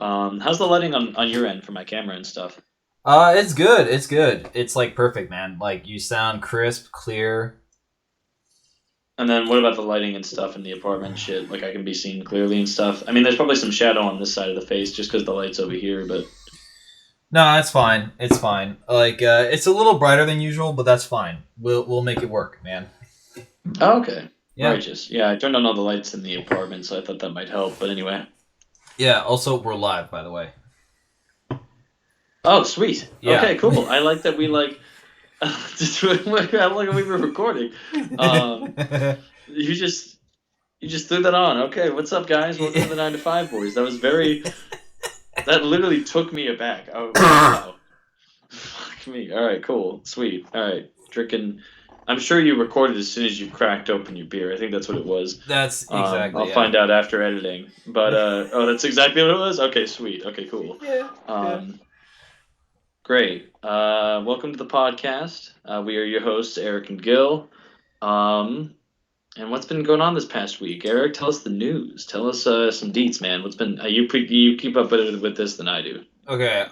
How's the lighting on your end for my camera and stuff? It's good. It's good. It's like perfect, man. Like you sound crisp, clear. And then what about the lighting and stuff in the apartment shit? Like I can be seen clearly and stuff. I mean, there's probably some shadow on this side of the face just because the light's over here, but No, that's fine. It's fine. Like it's a little brighter than usual, but that's fine. We'll make it work, man. oh, okay. Yeah. Righteous. Yeah, I turned on all the lights in the apartment, so I thought that might help. But anyway. Yeah. Also, we're live, by the way. Oh, sweet. Yeah. Okay, cool. I like that we like. How long have we been recording? Um, you just you just threw that on. Okay, what's up, guys? Welcome to the 9 to 5 boys. That was very. That literally took me aback. Oh, wow. Fuck me. All right, cool, sweet. All right, drinking. I'm sure you recorded as soon as you cracked open your beer. I think that's what it was. That's exactly I'll yeah. find out after editing. But oh, that's exactly what it was. Okay, sweet. Okay, cool. Yeah. Yeah. Um, great. Welcome to the podcast. We are your hosts, Eric and Gil. Um, and what's been going on this past week? Eric, tell us the news. Tell us some deets, man. What's been you keep up with this than I do. Okay.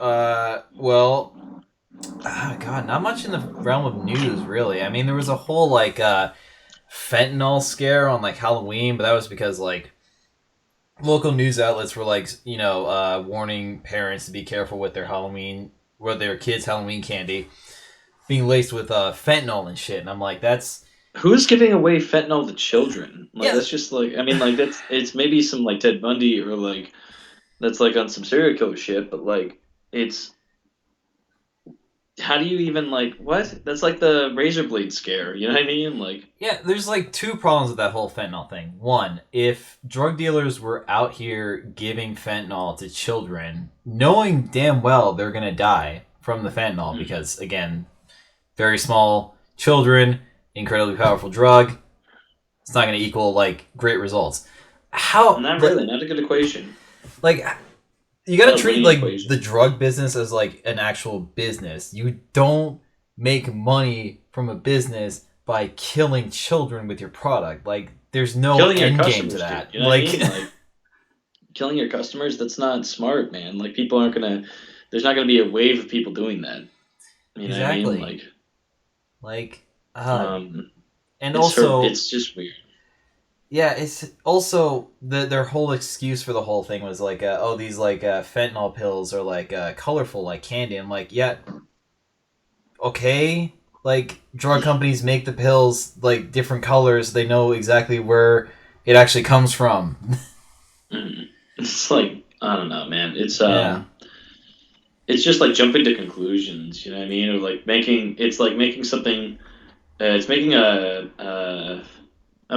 Well. God, not much in the realm of news, really. I mean, there was a whole like fentanyl scare on like Halloween, but that was because like local news outlets were like warning parents to be careful with their kids' Halloween candy being laced with fentanyl and shit. And I'm like, that's Who's giving away fentanyl to children? Like yeah. that's just like I mean like that's it's maybe some like Ted Bundy or like that's like on some serial killer shit, but like it's how do you even like what? That's like the razor blade scare, you know what I mean? Like Yeah, there's like two problems with that whole fentanyl thing. One, if drug dealers were out here giving fentanyl to children, knowing damn well they're gonna die from the fentanyl, mm, because again, very small children, incredibly powerful drug, it's not gonna equal like great results. How not really, not a good equation. like you Not gotta a treat winning like equation. the drug business as like an actual business. You don't make money from a business by killing children with your product. Like there's no Killing your end game to customers, dude. that. You know what I Like mean? Like killing your customers, that's not smart, man. Like people aren't gonna there's not gonna be a wave of people doing that. You know what I mean? exactly. Like Like um and it's her also it's just weird. yeah, it's also their whole excuse for the whole thing was like oh these like fentanyl pills are like colorful like candy. I'm like, yeah, okay, like drug companies make the pills like different colors. They know exactly where it actually comes from. Mm. It's like I don't know, man. Yeah, It's just like jumping to conclusions, you know what I mean? Or like making it's like making something it's making a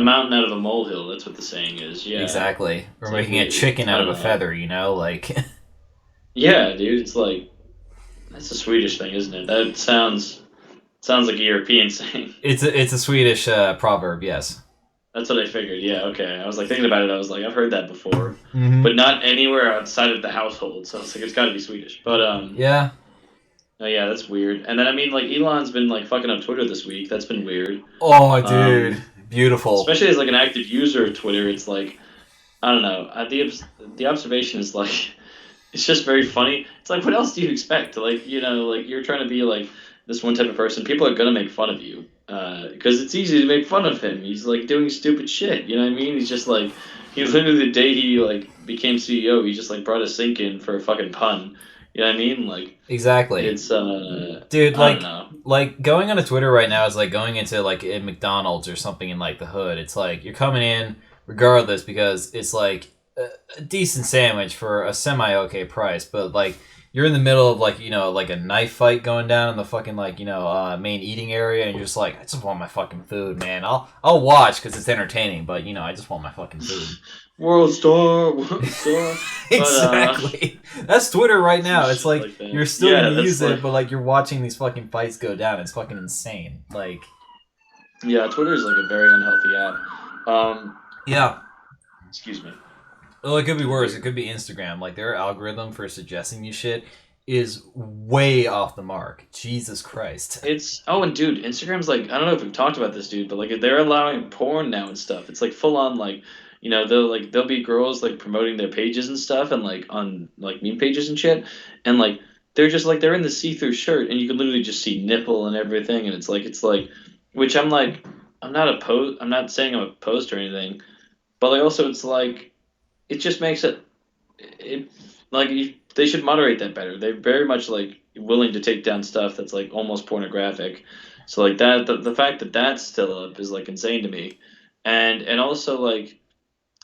mountain out of a molehill. That's what the saying is. Yeah. exactly. We're It's like making a we chicken I out of don't a know. feather, like Yeah, dude, it's like that's a Swedish thing, isn't it? That sounds like a European saying. it's a Swedish proverb. Yes. That's what I figured. Yeah, okay. I was like thinking about it. I was like, I've heard that before, Mm-hmm. but not anywhere outside of the household. So I was like, it's got to be Swedish. But Yeah. oh yeah, that's weird. And then I mean, like Elon's been like fucking up Twitter this week. That's been weird. Oh, dude, Um, beautiful. especially as like an active user of Twitter, it's like I don't know. The observation is like it's just very funny. It's like what else do you expect? Like like you're trying to be like this one type of person. People are gonna make fun of you because it's easy to make fun of him. He's like doing stupid shit. You know what I mean? He's just like he literally the day he like became CEO, he just like brought a sink in for a fucking pun. You know what I mean? Like Exactly. it's Dude, I don't know. like going onto Twitter right now is like going into like a McDonald's or something in like the hood. It's like you're coming in regardless because it's like a decent sandwich for a semi okay price, but like you're in the middle of like like a knife fight going down in the fucking like main eating area, and you're just like, I just want my fucking food, man. I'll watch because it's entertaining, but I just want my fucking food. World Star, but Exactly. That's Twitter right some now. It's shit like like that. you're still Yeah, gonna that's use like it, but like you're watching these fucking fights go down. It's fucking insane. Like, yeah, Twitter is like a very unhealthy app. yeah. Excuse me. Well, it could be Oh worse. It dear. could be Instagram. Like their algorithm for suggesting you shit is way off the mark. Jesus Christ. It's and dude, Instagram's like I don't know if we've talked about this, dude, but like they're allowing porn now and stuff. It's like full on like there'll be girls like promoting their pages and stuff, and like on like meme pages and shit, and like they're just like they're in the see-through shirt, and you can literally just see nipple and everything, and it's like, which I'm like, I'm not saying I'm opposed or anything, but like also it's like it just makes it like they should moderate that better. They're very much like willing to take down stuff that's like almost pornographic. So like that, the fact that that's still up is like insane to me, and also like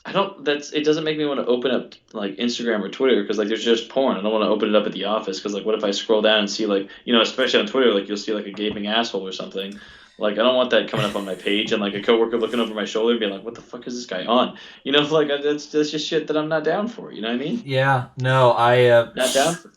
I don't that's it doesn't make me want to open up like Instagram or Twitter because like there's just porn. I don't want to open it up at the office because like what if I scroll down and see like especially on Twitter like you'll see like a gaping asshole or something. Like I don't want that coming up on my page and like a coworker looking over my shoulder and being like, "What the fuck is this guy on?" Like that's just shit that I'm not down for. You know what I mean? Yeah, no, Not down for.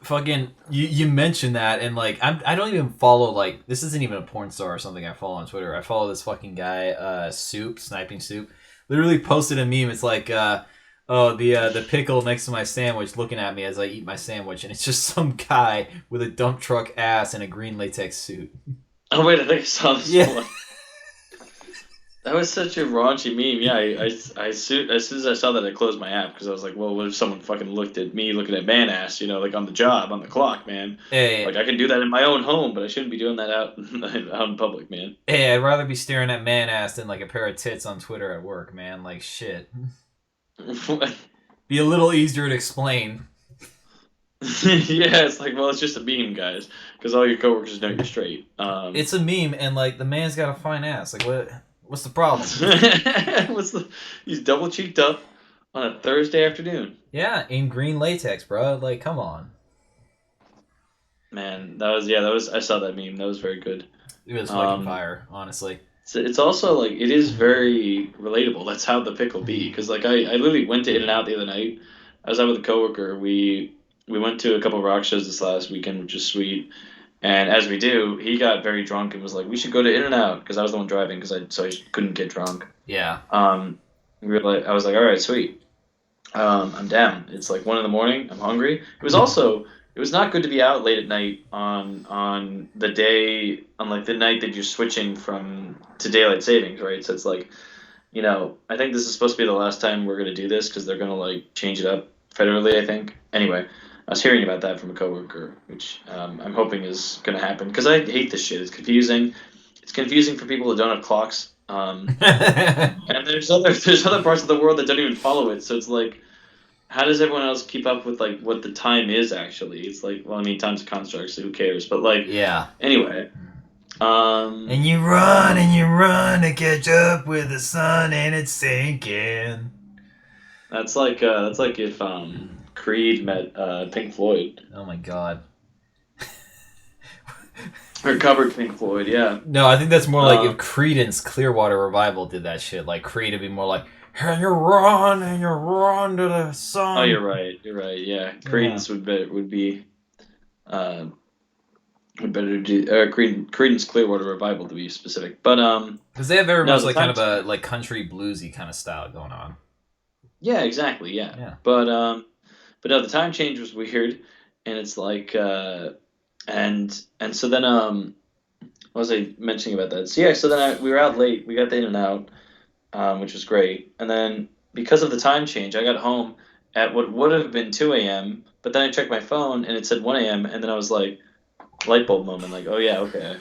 fucking you mentioned that, and like I don't even follow, like, this isn't even a porn star or something I follow on Twitter. I follow this fucking guy, sniping soup, literally posted a meme. It's like oh, the pickle next to my sandwich looking at me as I eat my sandwich, and it's just some guy with a dump truck ass and a green latex suit. Oh wait, I think I saw this Yeah. one. That was such a raunchy meme. Yeah, as soon as I saw that, I closed my app because I was like, well, what if someone fucking looked at me looking at man ass, like on the job, on the clock, man. Hey, Like I can do that in my own home, but I shouldn't be doing that out in public, man. hey, I'd rather be staring at man ass than like a pair of tits on Twitter at work, man. Like, shit. Be a little easier to explain. Yeah, it's like, well, it's just a meme, guys, because all your coworkers know you're straight. It's a meme, and like the man's got a fine ass. Like, what's the problem? He's double cheeked up on a Thursday afternoon. Yeah, in green latex, bro. Like, come on. Man, that was I saw that meme. That was very good. It was fucking fire, honestly. It's also like it is very relatable. That's how the pickle be. Because like I literally went to In-N-Out the other night. I was out with a coworker. We went to a couple of rock shows this last weekend, which is sweet. And as we do, he got very drunk and was like, "We should go to In-N-Out," because I was the one driving because I couldn't get drunk. Yeah. I was like, "All right, sweet. I'm down." It's like 1 in the morning. I'm hungry. It was not good to be out late at night on the day on like the night that you're switching from to daylight savings, right? So it's like, I think this is supposed to be the last time we're gonna do this because they're gonna like change it up federally, I think. Anyway, I was hearing about that from a coworker, which I'm hoping is gonna happen because I hate this shit. It's confusing. It's confusing for people that don't have clocks. And there's other parts of the world that don't even follow it. So it's like, how does everyone else keep up with like what the time is actually? It's like, well, I mean, time's a construct, so who cares? But like, Yeah. anyway. And you run to catch up with the sun, and it's sinking. That's like if Creed met Pink Floyd Oh my god. or covered Pink Floyd. Yeah. No, I think that's more like if Creedence Clearwater Revival did that shit. Like, Creed would be more like, and you run to the sun. Oh, you're right. Yeah, Creedence would be would better do Creedence Clearwater Revival to be specific, but because they have very no, much the like kind of time- a like country bluesy kind of style going on. yeah, exactly, yeah. Yeah. But no, the time change was weird, and it's like and so then what was I mentioning about that? So yeah, so then we were out late. We got the In-N-Out, which was great. And then because of the time change, I got home at what would have been 2 a.m. But then I checked my phone and it said 1 a.m. And then I was like, light bulb moment, like, oh yeah, okay.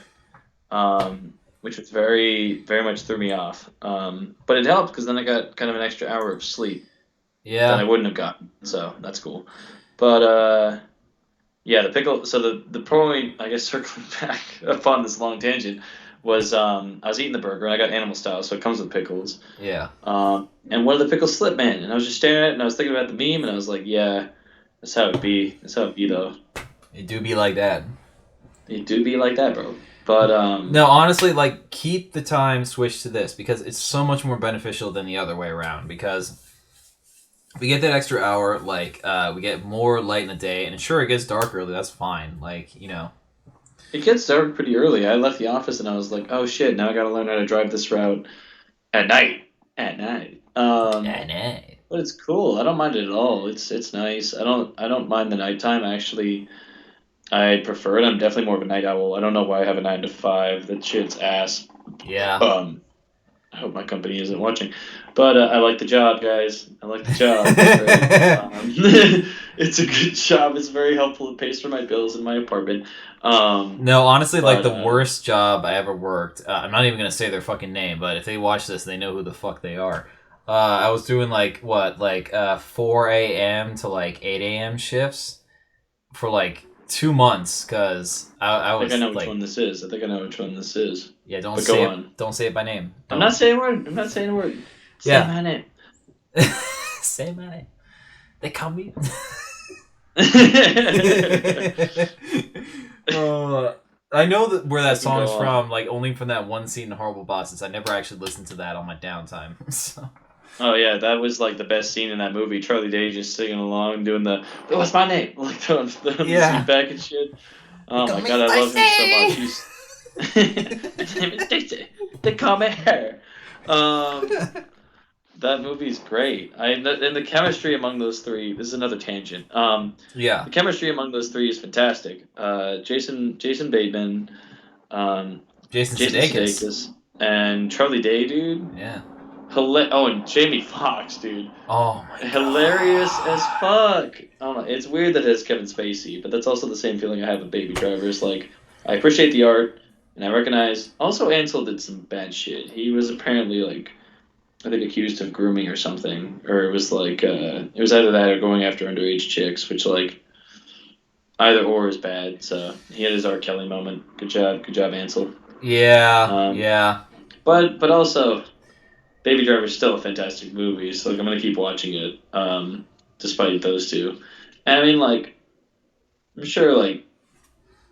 Which was very, very much threw me off. But it helped because then I got kind of an extra hour of sleep that I Yeah. wouldn't have gotten. So that's cool. But yeah, the pickle. So the point, I guess, circling back upon this long tangent, was I was eating the burger and I got animal style, so it comes with pickles. Yeah. And one of the pickles slipped, man, and I was just staring at it and I was thinking about the meme and I was like, yeah, that's how it be. That's how it be though. It do be like that. It do be like that, bro. But No, honestly, like, keep the time switched to this because it's so much more beneficial than the other way around. Because we get that extra hour, like, we get more light in the day, and sure, it gets dark early. That's fine. Like, it gets dark pretty early. I left the office and I was like, oh shit, now I gotta learn how to drive this route at night. At night. I know. But it's cool. I don't mind it at all. It's nice. I don't mind the nighttime. Actually, I prefer it. I'm definitely more of a night owl. I don't know why I have a 9 to 5. That shit's ass. Yeah. Um, I hope my company isn't watching, but I like the job, guys. I like the job. It's great. It's a good job. It's very helpful. It pays for my bills in my apartment. No, honestly, like But the worst job I ever worked. I'm not even gonna say their fucking name, but if they watch this, they know who the fuck they are. I was doing like what, like 4 a.m. to like 8 a.m. shifts for like 2 months because I I think I was know which like, one this is. I think I know which one this is. yeah, But go on. don't say it by name. I'm not Don't. saying a word. I'm not saying a word. Say Yeah, my name. say my name. They call me. I know that where that You can go song's on. from, like only from that one scene in Horrible Bosses. I never actually listened to that on my downtime. So. Oh yeah, that was like the bbest scene in that movie. Charlie Day just singing along, doing the "What's my name?" like throwing the seat Yeah. back and shit. They Oh call my me god, I love him so much. Stacy! He's his name is Daisy. They call me her. Um, that movie's great. And the chemistry among those three. This is another tangent. Yeah. The chemistry among those three is fantastic. Jason Bateman, um, Jason Jason Sudeikis. Sudeikis, and Charlie Day, dude. Yeah. Oh, and Jamie Foxx, dude. Oh my Hilarious as god. fuck. I don't know. It's weird that it's Kevin Spacey, but that's also the same feeling I have with Baby Driver. It's like I appreciate the art, and I recognize. Also, Ansel did some bad shit. He was apparently like I think accused of grooming or something, or it was like it was either that or going after underage chicks, which like either or is bad. So he had his R. Kelly moment. Good job, Ansel. Yeah. Um, Yeah. but also Baby Driver is still a fantastic movie, so like I'm gonna keep watching it, despite those two. And I mean, like I'm sure, like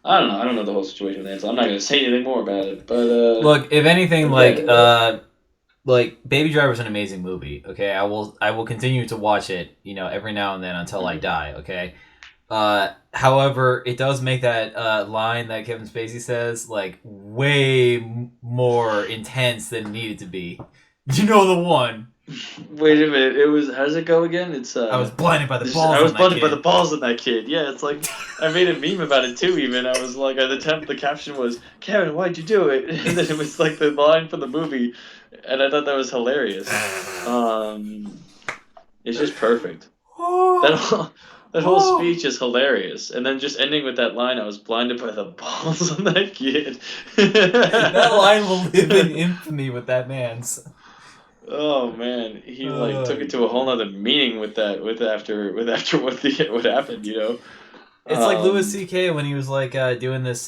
I don't know, I don't know the whole situation with Ansel. I'm not gonna say anything more about it, Look, if anything, but yeah, like Baby Driver's an amazing movie. Okay, I will continue to watch it. You know, every now and then until I die. Okay. However, it does make that line that Kevin Spacey says like way more intense than it needed to be. You know the one. wait a minute, it was how does it go again? It's I was blinded by the I balls was on that blinded by the kid. balls in that kid. Yeah, it's like I made a meme about it too. Even I was like, the caption was, "Kevin, why'd you do it?" And then it was like the line from the movie, and I thought that was hilarious. Um, it's just perfect. That whole, that whole speech is hilarious, and then just ending with that line, "I was blinded by the balls on that kid." That line will live in infamy with that man's. Oh man, he like took it to a whole nother meaning with that with after what happened, you know. It's like Louis Um, C.K. when he was like doing this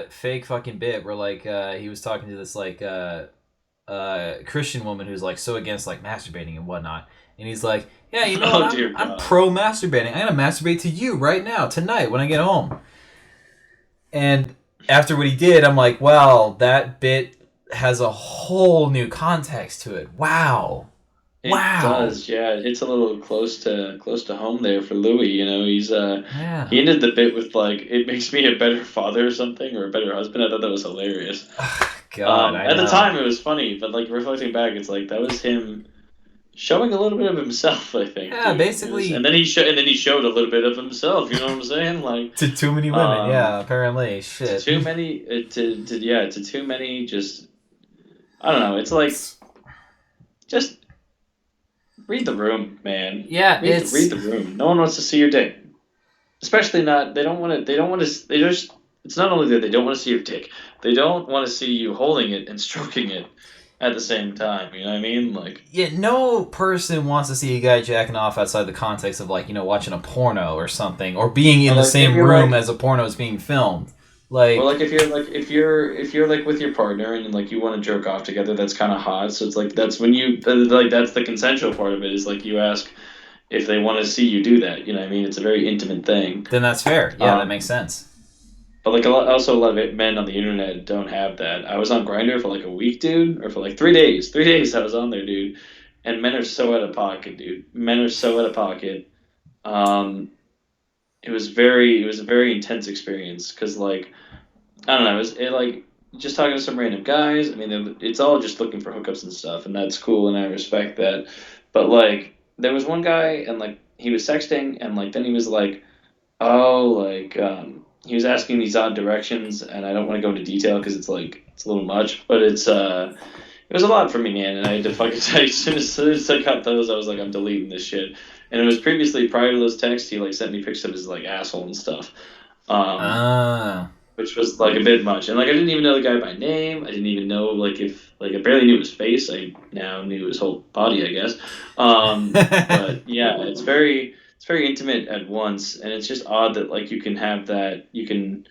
fake fucking bit where like he was talking to this like Christian woman who's like so against like masturbating and whatnot, and he's like, yeah, you know what, oh dear I'm God. pro masturbating. I'm gonna masturbate to you right now tonight when I get home. And after what he did, I'm like, wow, that bit has a whole new context to it. Wow. It Wow. does, yeah. It's a little close to home there for Louis. You know, he Yeah. ended the bit with like, "It makes me a better father" or something, or a better husband. I thought that was hilarious. God, I At the know. time, it was funny, but like reflecting back, it's like that was him showing a little bit of himself. I think, Yeah, dude. It was, basically and then he showed a little bit of himself. You know what I'm saying? Like, to too many women. um, Yeah, apparently. to Shit. too many, to too many. Just I don't know. It's like just read the room, man. Yeah, Read it's the room. No one wants to see your dick. Especially not. They don't want to. They don't want to. They just. It's not only that they don't want to see your dick. They don't want to see you holding it and stroking it at the same time. You know what I mean? Like, yeah. No person wants to see a guy jacking off outside the context of like watching a porno or something, or being or in the like if same you're room like, as a porno is being filmed. or Like, like if you're like with your partner and like you want to jerk off together, that's kind of hot. So it's like that's when you like that's the consensual part of it is like you ask if they want to see you do that. You know what I mean? It's a very intimate thing. then that's fair. Yeah, that makes Um, sense. But like also a lot of men on the internet don't have that. I was on Grinder for like a week, dude, or for like 3 days. 3 days I was on there, dude. And men are so out of pocket, dude. Men are so out of pocket. Um, it was a very intense experience because like I don't know, like just talking to some random guys. I mean, it's all just looking for hookups and stuff, and that's cool, and I respect that. But like there was one guy, and like he was sexting, and like then he was like, oh, like he was asking these odd directions, and I don't want to go into detail because it's like it's a little much, but it was a lot for me, man, and I had to fucking as soon as I got those, I was like, I'm deleting this shit. And it was previously prior to those texts, he like sent me pictures of his like asshole and stuff, um, Ah. which was like a bit much. And like I didn't even know the guy by name. I didn't even know like if like I barely knew his face. I now knew his whole body, I guess. But yeah, it's very intimate at once, and it's just odd that like you can have that you can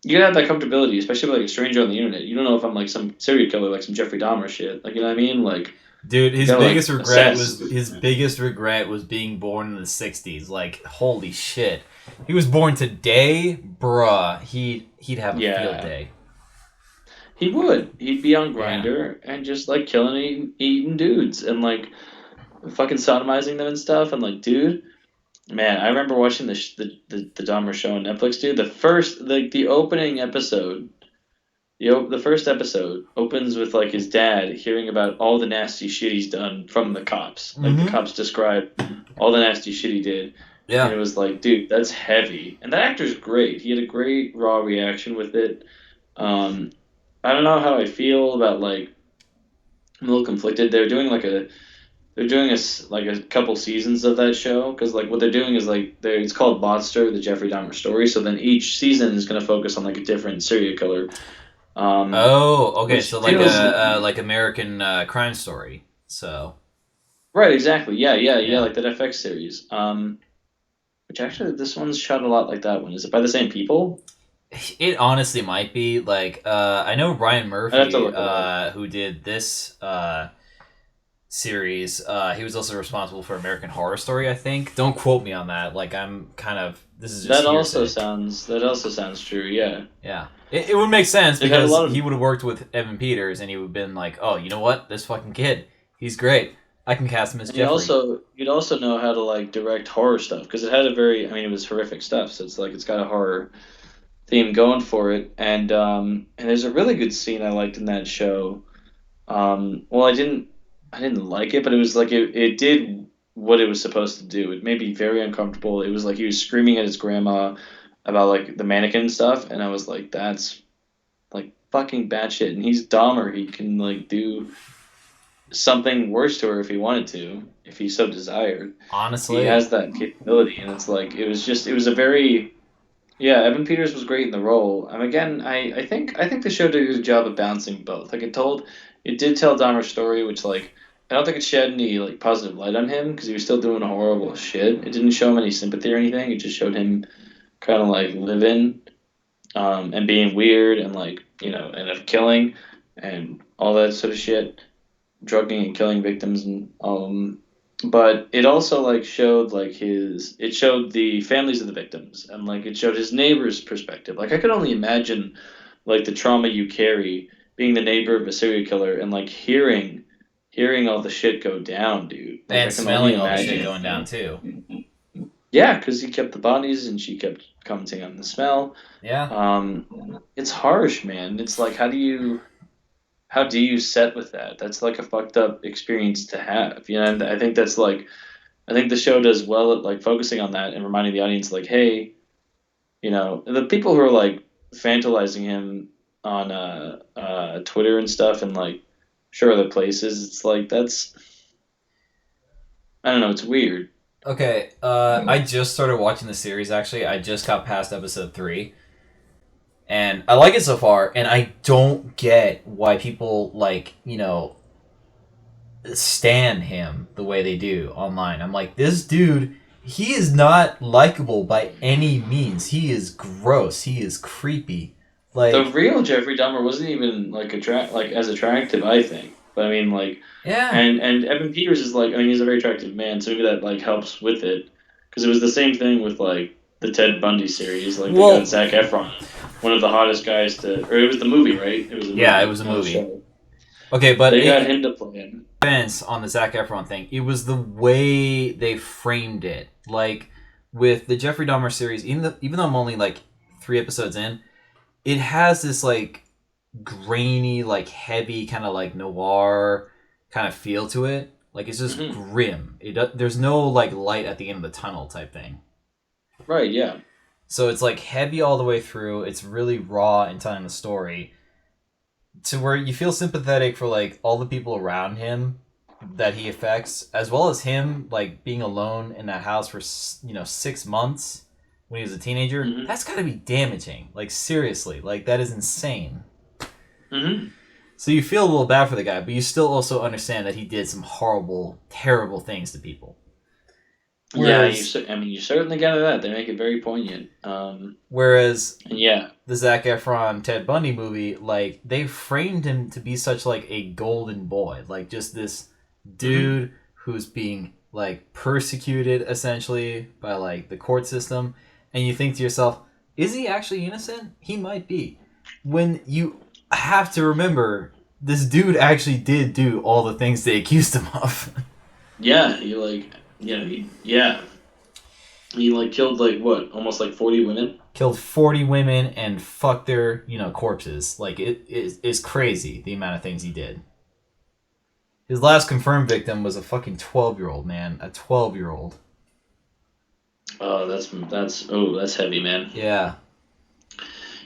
have that comfortability, especially with like a stranger on the internet. You don't know if I'm like some serial killer, like some Jeffrey Dahmer shit. Like you know what I mean? Like Dude, you gotta like assess. his biggest regret was being born in the '60s. Like, holy shit, he was born today, bruh. He'd have a field Yeah, day. he would. He'd be on Yeah. Grinder and just like killing eating dudes and like fucking sodomizing them and stuff. And like, dude, man, I remember watching the Dahmer show on Netflix, dude. The opening episode. The first episode opens with like his dad hearing about all the nasty shit he's done from the cops. Like the Mm-hmm. cops describe all the nasty shit he did, and it Yeah. was like, dude, that's heavy. And that actor's great. He had a great raw reaction with it. Um, I don't know how I feel about like I'm a little conflicted. They're doing like a couple seasons of that show because like what they're doing is like it's called Monster, the Jeffrey Dahmer story. So then each season is going to focus on like a different serial killer. Oh, okay. Which So like feels a like American Crime Story. So right, exactly. Yeah, yeah. like that FX series. Which actually this one's shot a lot like that one. Is it by the same people? It honestly might be like I know Ryan I'd have to Murphy, look it up. who did this series. He was also responsible for American Horror Story, I think. Don't quote me on that. Like I'm kind of this is just hearsay. That also sounds true. Yeah, Yeah, it would make sense it had a because lot of. he would have worked with Evan Peters, and he would have been like, "Oh, you know what? This fucking kid, he's great. I can cast him as And you Jeffrey." also you'd also know how to like direct horror stuff because it had a very. I mean, it was horrific stuff. So it's like it's got a horror theme going for it, and there's a really good scene I liked in that show. Well, I didn't like it, but it was like it did what it was supposed to do. It made me very uncomfortable. It was like he was screaming at his grandma about like the mannequin and stuff, and I was like, that's like fucking bad shit. And he's Dahmer. He can like do something worse to her if he wanted to, if he so desired. He Honestly, has that capability, and it's like it was a very yeah. Evan Peters was great in the role. Again, I think the show did a good job of balancing both. Like it did tell Dahmer's story, which like. I don't think it shed any like positive light on him because he was still doing horrible shit. It didn't show him any sympathy or anything. It just showed him kind of like living and being weird and like and of killing and all that sort of shit, drugging and killing victims and but it also like showed like it showed the families of the victims and like it showed his neighbor's perspective. Like I could only imagine like the trauma you carry being the neighbor of a serial killer and like hearing all the shit go down, dude. Like and I can only smelling all the shit imagine. going down too. Yeah, because he kept the bodies and she kept commenting on the smell. Yeah. It's harsh, man. It's like how do you set with that? That's like a fucked up experience to have. You know, and I think that's like I think the show does well at like focusing on that and reminding the audience like, hey, the people who are like fantasizing him on Twitter and stuff and like sure other places, it's like that's I don't know, it's weird. Okay. I just started watching the series. Actually, I just got past episode 3. And I like it so far, and I don't get why people like stan him the way they do online. I'm like, this dude, he is not likable by any means. He is gross. He is creepy. The Like, real Jeffrey Dahmer wasn't even like as attractive, I think. But I mean, like, yeah. and Evan Peters is like, I mean, he's a very attractive man, so maybe that like helps with it, because it was the same thing with like the Ted Bundy series. Like they got Well, Zac Efron, one of the hottest guys or it was the movie, right? It was a yeah, it movie, was a not a movie. show. Okay, but They got him to play him. defense on the Zac Efron thing, it was the way they framed it. Like with the Jeffrey Dahmer series, even though I'm only like 3 episodes in, it has this like grainy, like heavy, kind of like noir kind of feel to it. Like it's just Hmm. grim. There's no like light at the end of the tunnel type thing. Right? Yeah. So it's like heavy all the way through. It's really raw in telling the story. to where you feel sympathetic for like all the people around him that he affects, as well as him like being alone in that house for 6 months when he was a teenager. Mm-hmm. That's got to be damaging. Like seriously, like that is insane. Mm-hmm. So you feel a little bad for the guy, but you still also understand that he did some horrible, terrible things to people. Whereas, You certainly get that. They make it very poignant. whereas And yeah. the Zac Efron Ted Bundy movie, like they framed him to be such like a golden boy, like just this dude who's being like persecuted essentially by like the court system, and you think to yourself, is he actually innocent? He might be. When you have to remember, this dude actually did do all the things they accused him of. Yeah, he like killed like what, almost like 40 women. Killed 40 women and fucked their corpses. Like it's crazy the amount of things he did. His last confirmed victim was a fucking 12-year-old man, a 12-year-old. Oh, that's heavy, man. Yeah.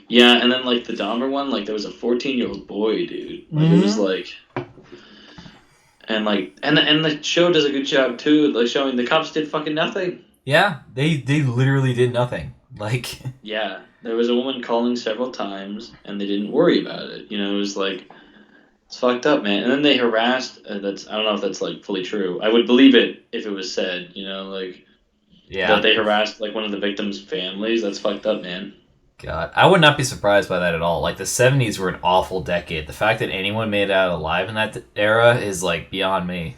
Yeah, and then like the Dahmer one, like there was a 14-year-old boy, dude. Like it was like, and like and the show does a good job too, like showing the cops did fucking nothing. Yeah, they literally did nothing. Like yeah, there was a woman calling several times, and they didn't worry about it. It was like it's fucked up, man. And then they harassed. I don't know if that's like fully true. I would believe it if it was said. Like that they harassed like one of the victims' families. That's fucked up, man. God, I would not be surprised by that at all. Like the 70s were an awful decade. The fact that anyone made it out alive in that era is like beyond me.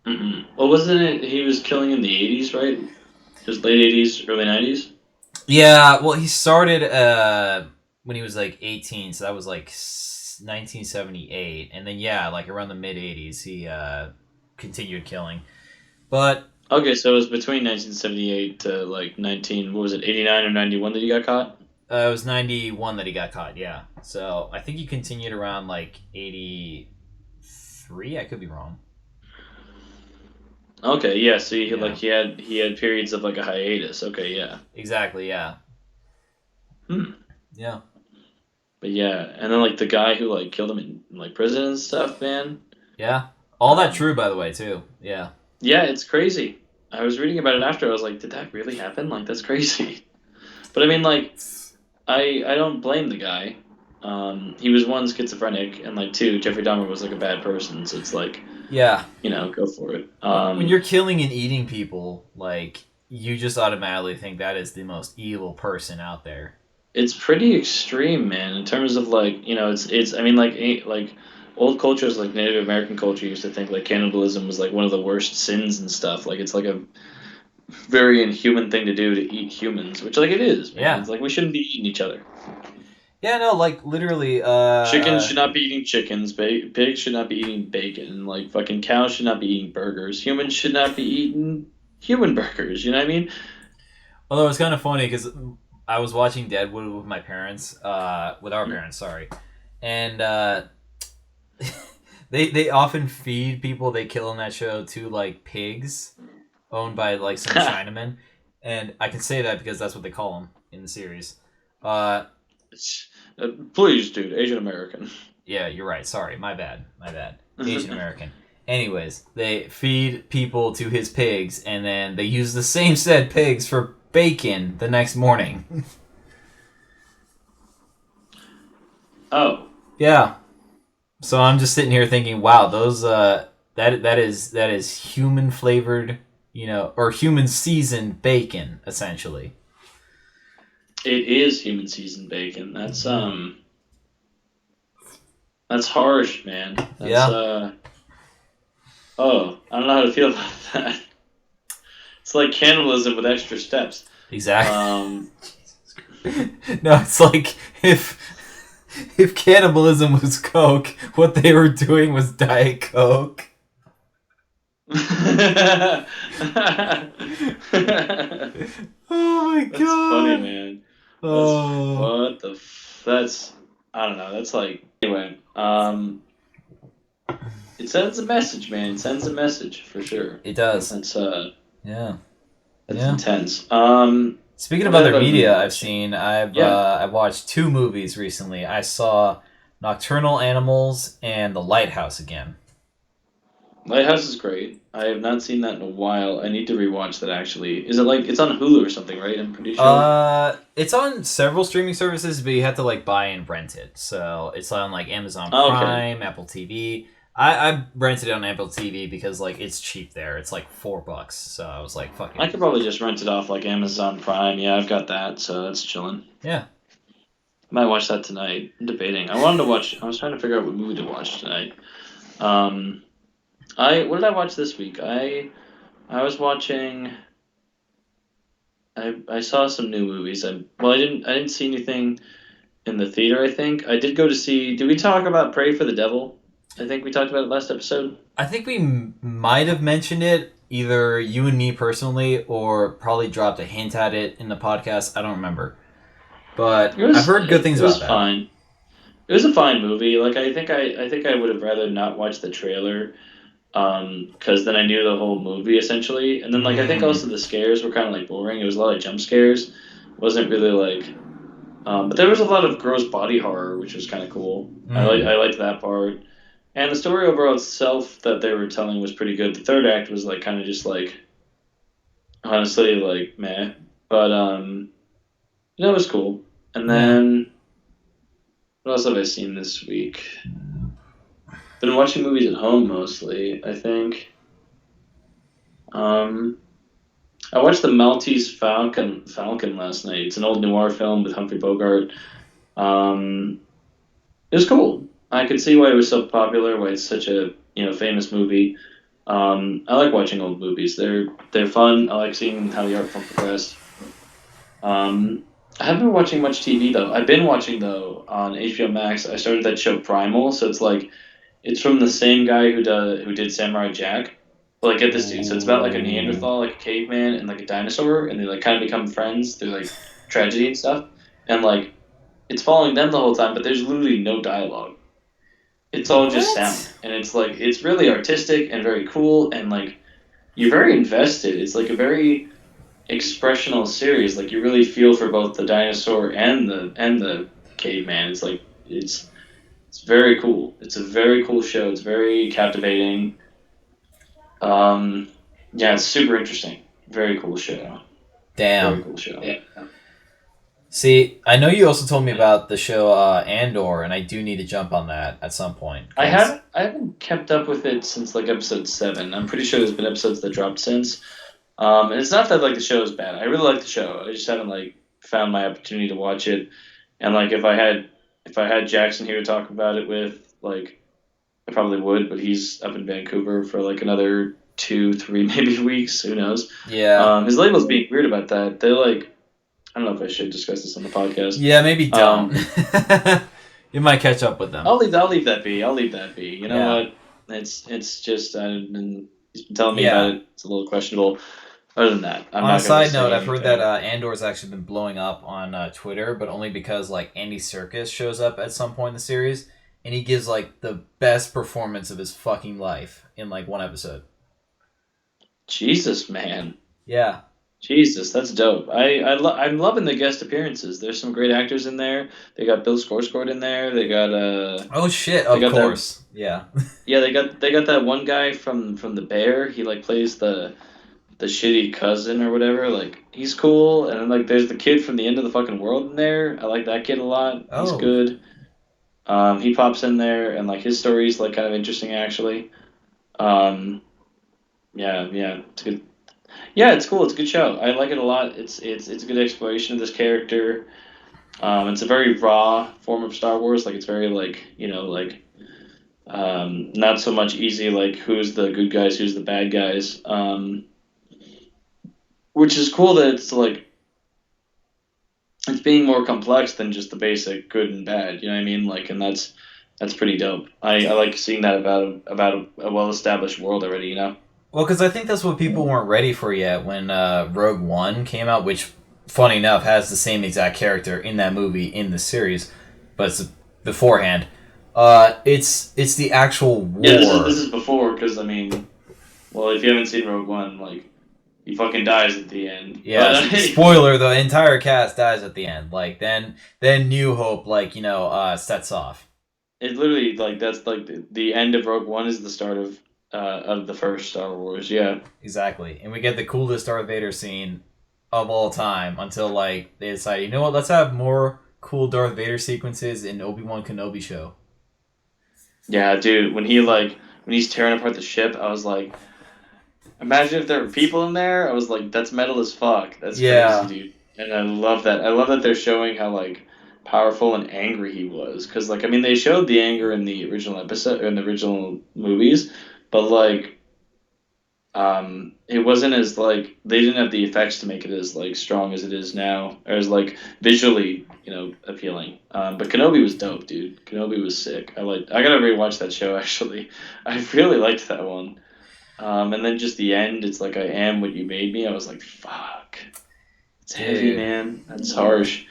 Mm-hmm. Well, wasn't it he was killing in the 80s, right? Just late 80s, early 90s? Yeah, well, he started when he was like 18, so that was like 1978, and then like around the mid 80s, he continued killing. But okay, so it was between 1978 to like 89 or 91 that he got caught. It was 91 that he got caught. Yeah, so I think he continued around like 83. I could be wrong. Okay, yeah. So he had periods of like a hiatus. Okay, yeah. Exactly. Yeah. Yeah. But yeah, and then like the guy who like killed him in like prison and stuff, man. Yeah. All that true, by the way, too. Yeah. Yeah, it's crazy. I was reading about it after. I was like, did that really happen? Like, that's crazy. But I mean, like, I don't blame the guy. He was one, schizophrenic, and like two, Jeffrey Dahmer was like a bad person. So it's like, yeah, go for it. When you're killing and eating people, like you just automatically think that is the most evil person out there. It's pretty extreme, man. In terms of like, it's. I mean, like old cultures like Native American culture used to think like cannibalism was like one of the worst sins and stuff. Like it's like a very inhuman thing to do to eat humans, which like it is. Man. Yeah, it's like we shouldn't be eating each other. Yeah, no, like literally. Chickens should not be eating chickens. Pigs should not be eating bacon. Like fucking cows should not be eating burgers. Humans should not be eating human burgers. You know what I mean? Although it's kind of funny because I was watching Deadwood with my parents, with our parents, sorry, and they often feed people they kill in that show to like pigs owned by like some Chinamen, and I can say that because that's what they call them in the series. Please, dude, Asian American. Yeah, you're right. Sorry, my bad. Asian American. Anyways, they feed people to his pigs, and then they use the same said pigs for bacon the next morning. Oh. Yeah. So I'm just sitting here thinking, wow, those that is human flavored, or human seasoned bacon, essentially. It is human seasoned bacon. That's harsh, man. That's, I don't know how to feel about that. It's like cannibalism with extra steps. Exactly. No, it's like if cannibalism was Coke, what they were doing was Diet Coke. Oh my god. That's funny, man. That's I don't know. That's like anyway. It sends a message, man. It sends a message for sure. It does. That's yeah. That's intense. Speaking of other media I've seen, I've watched 2 movies recently. I saw Nocturnal Animals, and The Lighthouse again. Lighthouse is great. I have not seen that in a while. I need to rewatch that actually. Is it like it's on Hulu or something, right? I'm pretty sure. It's on several streaming services, but you have to like buy and rent it. So it's on like Amazon Oh, okay. Prime, Apple TV. I rented it on Apple TV because like it's cheap there. It's like $4. So I was like, fuck it. I could probably just rent it off like Amazon Prime. Yeah, I've got that, so that's chilling. Yeah. I might watch that tonight. I'm debating. I wanted to watch. I was trying to figure out what movie to watch tonight. Um, I what did I watch this week? I was watching. I saw some new movies. I didn't see anything in the theater. I think I did go to see. Did we talk about Pray for the Devil? I think we talked about it last episode. I think we might have mentioned it, either you and me personally, or probably dropped a hint at it in the podcast. I don't remember. But I've heard good things It was about that. fine. It was a fine movie. Like I think I would have rather not watched the trailer, because then I knew the whole movie essentially, and then like I think also the scares were kind of like boring. It was a lot of jump scares. It wasn't really like, but there was a lot of gross body horror, which was kind of cool. I liked that part, and the story overall itself that they were telling was pretty good. The third act was like kind of just like honestly like meh, but it was cool. And then what else have I seen this week? Been watching movies at home mostly, I think. Um, I watched The Maltese Falcon last night. It's an old noir film with Humphrey Bogart. Um, it was cool. I could see why it was so popular, why it's such a famous movie. I like watching old movies. They're fun. I like seeing how the art form progressed. I haven't been watching much TV though. I've been watching though on HBO Max. I started that show Primal, so it's like it's from the same guy who did Samurai Jack. But like get this dude. So it's about like a Neanderthal, like a caveman, and like a dinosaur, and they like kind of become friends through like tragedy and stuff. And like it's following them the whole time, but there's literally no dialogue. It's all just sound, What? and it's like it's really artistic and very cool, and like you're very invested. It's like a very expressional series. Like you really feel for both the dinosaur and the caveman. It's like it's very cool. It's a very cool show. It's very captivating. Um, yeah, it's super interesting. Very cool show. Very Damn. cool show. See, I know you also told me about the show Andor, and I do need to jump on that at some point. I haven't kept up with it since like episode 7. I'm pretty sure there's been episodes that dropped since. And it's not that like the show is bad. I really like the show. I just haven't like found my opportunity to watch it. And like if I had Jackson here to talk about it with, like I probably would, but he's up in Vancouver for like another 2, 3 maybe weeks. Who knows? Yeah. His label's being weird about that. They're like, I don't know if I should discuss this on the podcast. Yeah, maybe don't. Um, You might catch up with them. I'll leave that be. I'll leave that be. You know Yeah. what? It's just he's been telling me Yeah. about it. It's a little questionable. Other than that, I'm On not a gonna side say note, I've heard that anything. Andor's actually been blowing up on Twitter, but only because like Andy Serkis shows up at some point in the series, and he gives like the best performance of his fucking life in like one episode. Jesus, man. Yeah. Jesus, that's dope. I'm loving the guest appearances. There's some great actors in there. They got Bill Skarsgård in there. They got Oh shit! they Of got that course. Yeah. yeah, they got that one guy from The Bear. He like plays the shitty cousin or whatever. Like he's cool. And then like there's the kid from the end of the fucking world in there. I like that kid a lot. He's Oh. good. He pops in there and like his story's like kind of interesting actually. Um, yeah, it's good. Yeah, it's cool. It's a good show. I like it a lot. It's a good exploration of this character. It's a very raw form of Star Wars. Like it's very like like not so much easy like who's the good guys, who's the bad guys. Which is cool that it's like it's being more complex than just the basic good and bad. You know what I mean? Like, and that's pretty dope. I like seeing that about a well established world already. You know. Well, because I think that's what people weren't ready for yet when Rogue One came out, which, funny enough, has the same exact character in that movie in the series, but it's beforehand. It's the actual war. Yeah, this is before because I mean, well, if you haven't seen Rogue One, like he fucking dies at the end. Yeah, But, spoiler: the entire cast dies at the end. Like then New Hope, sets off. It literally like that's like the end of Rogue One is the start of the first Star Wars. Yeah. Exactly. And we get the coolest Darth Vader scene of all time until like they decide, you know what, let's have more cool Darth Vader sequences in Obi-Wan Kenobi show. Yeah, dude. When he's tearing apart the ship, I was like, imagine if there were people in there. I was like, that's metal as fuck. That's crazy, Yeah. dude. And I love that. I love that they're showing how like powerful and angry he was. Because like I mean, they showed the anger in the original episode in the original movies, but like it wasn't as like they didn't have the effects to make it as like strong as it is now, or as like visually, appealing. But Kenobi was dope, dude. Kenobi was sick. I gotta rewatch that show actually. I really liked that one. And then just the end, it's like I am what you made me. I was like, fuck, it's heavy, Dude. man. That's harsh,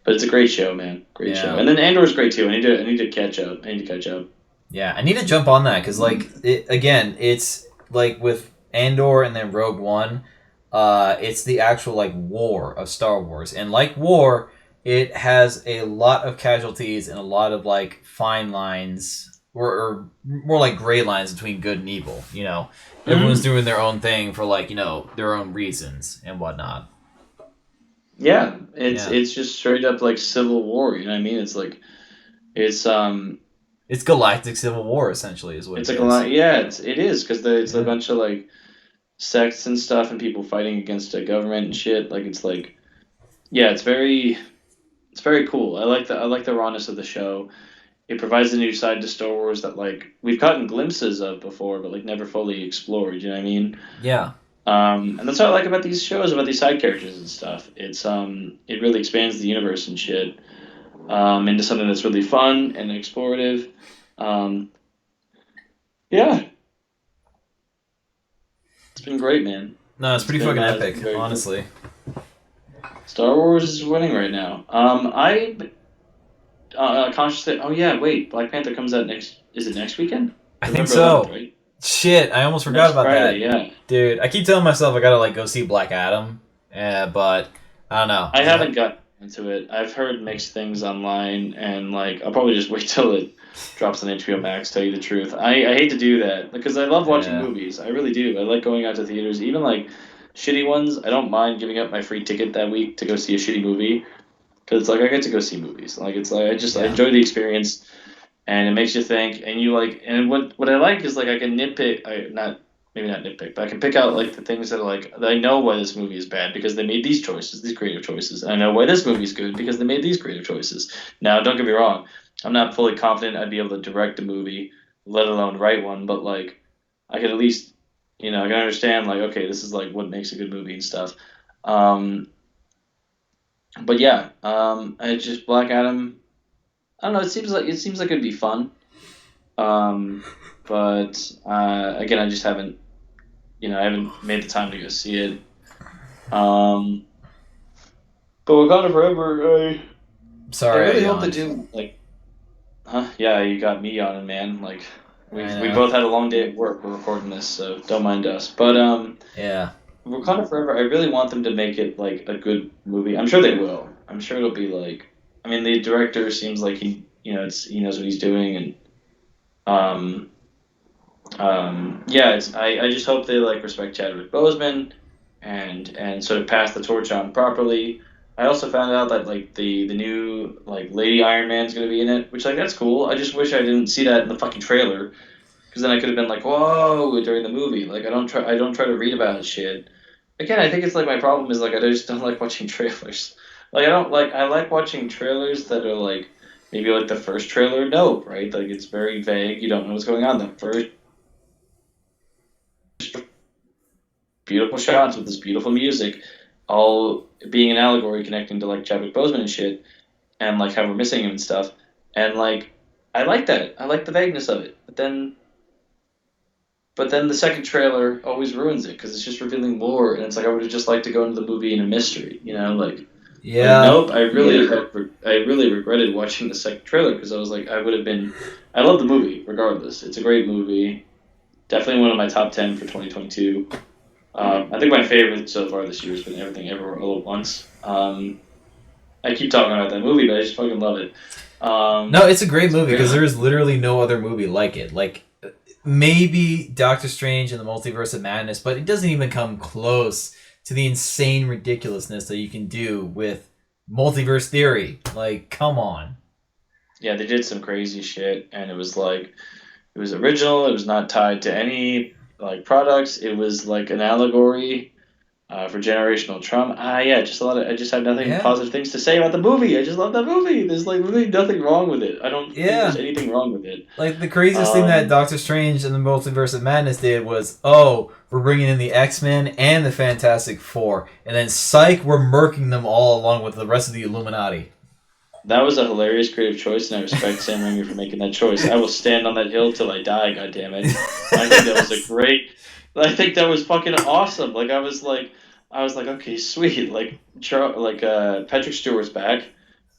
but it's a great show, man. Great show. Yeah. And then Andor's great too. I need to catch up. I need to catch up. Yeah. I need to jump on that because, like, it's like with Andor and then Rogue One, it's the actual, like, war of Star Wars. And like war, it has a lot of casualties and a lot of, like, fine lines or more like gray lines between good and evil, you know? Everyone's doing their own thing for, like, their own reasons and whatnot. Yeah, Yeah. it's just straight up like civil war. You know what I mean? It's like it's It's Galactic Civil War, essentially, is what it's it like a is. lot. Yeah, it is because it's a Yeah. bunch of like sects and stuff and people fighting against a government and shit. Like it's like yeah, it's very cool. I like the rawness of the show. It provides a new side to Star Wars that like we've gotten glimpses of before, but like never fully explored. You know what I mean? Yeah. And that's what I like about these shows, about these side characters and stuff. It really expands the universe and shit into something that's really fun and explorative. Um, yeah, it's been great, man. No, it's pretty fucking It's been epic, very good. honestly. Star Wars is winning right now. I consciously. Oh yeah, wait. Black Panther comes out next. Is it next weekend? I think November 11th, so. right? Shit, I almost forgot Next about Friday. that. Yeah. Dude, I keep telling myself I gotta, like, go see Black Adam, but I don't know. I haven't got into it. I've heard mixed things online, and like I'll probably just wait till it drops on HBO Max. Tell you the truth, I hate to do that because I love watching Yeah. movies. I really do. I like going out to theaters, even like shitty ones. I don't mind giving up my free ticket that week to go see a shitty movie because it's like I get to go see movies. Like it's like I Yeah. enjoy the experience, and it makes you think. And you like, and what I like is like I can nitpick. I not maybe not nitpick, but I can pick out like the things that are like that I know why this movie is bad because they made these choices, these creative choices. And I know why this movie is good because they made these creative choices. Now, don't get me wrong, I'm not fully confident I'd be able to direct a movie, let alone write one. But like, I can at least, I can understand like, okay, this is like what makes a good movie and stuff. Um, but yeah, I just Black Adam. I don't know. It seems like it'd be fun. Um, but again, I just haven't I haven't made the time to go see it. Um, but Wakanda Forever, I Sorry, I really hope they yawned. do like, huh? Yeah, you got me yawning, man. Like, I we know. both had a long day at work. We're recording this, so don't mind us. But Yeah. Wakanda Forever, I really want them to make it like a good movie. I'm sure they will. I'm sure it'll be like. I mean, the director seems like he knows what he's doing, and um, yeah, I just hope they like respect Chadwick Boseman and sort of pass the torch on properly. I also found out that like the new like Lady Iron Man's gonna be in it, which like that's cool. I just wish I didn't see that in the fucking trailer because then I could have been like, whoa, during the movie. Like I don't try to read about shit. Again, I think it's like my problem is like I just don't like watching trailers. Like I like watching trailers that are like maybe like the first trailer, Nope, right? Like it's very vague. You don't know what's going on. The first beautiful shots with this beautiful music, all being an allegory connecting to like Chadwick Boseman and shit, and like how we're missing him and stuff. And like, I like that. I like the vagueness of it. But then the second trailer always ruins it because it's just revealing more, and it's like I would have just liked to go into the movie in a mystery, like Yeah. nope. I really regretted watching the second trailer because I was like, I would have been. I love the movie regardless. It's a great movie. Definitely one of my top 10 for 2022. I think my favorite so far this year has been Everything Everywhere All at Once. I keep talking about that movie, but I just fucking love it. No, it's a great It's a movie great because there one. is literally no other movie like it. Like maybe Doctor Strange and the Multiverse of Madness, but it doesn't even come close to the insane ridiculousness that you can do with multiverse theory. Like, come on. Yeah, they did some crazy shit, and it was original. It was not tied to any like products. It was like an allegory for generational trauma. Yeah, just a lot of. I just have nothing Yeah. positive things to say about the movie. I just love that movie. There's like really nothing wrong with it. I don't think there's Yeah. anything wrong with it. Like the craziest thing that Um, Doctor Strange and the Multiverse of Madness did was, oh, we're bringing in the X-Men and the Fantastic Four, and then psych, we're murking them all along with the rest of the Illuminati. that was a hilarious creative choice, and I respect Sam Raimi for making that choice. I will stand on that hill till I die. God damn it! I think that was a great. I think that was fucking awesome. I was like, okay, sweet. Patrick Stewart's back,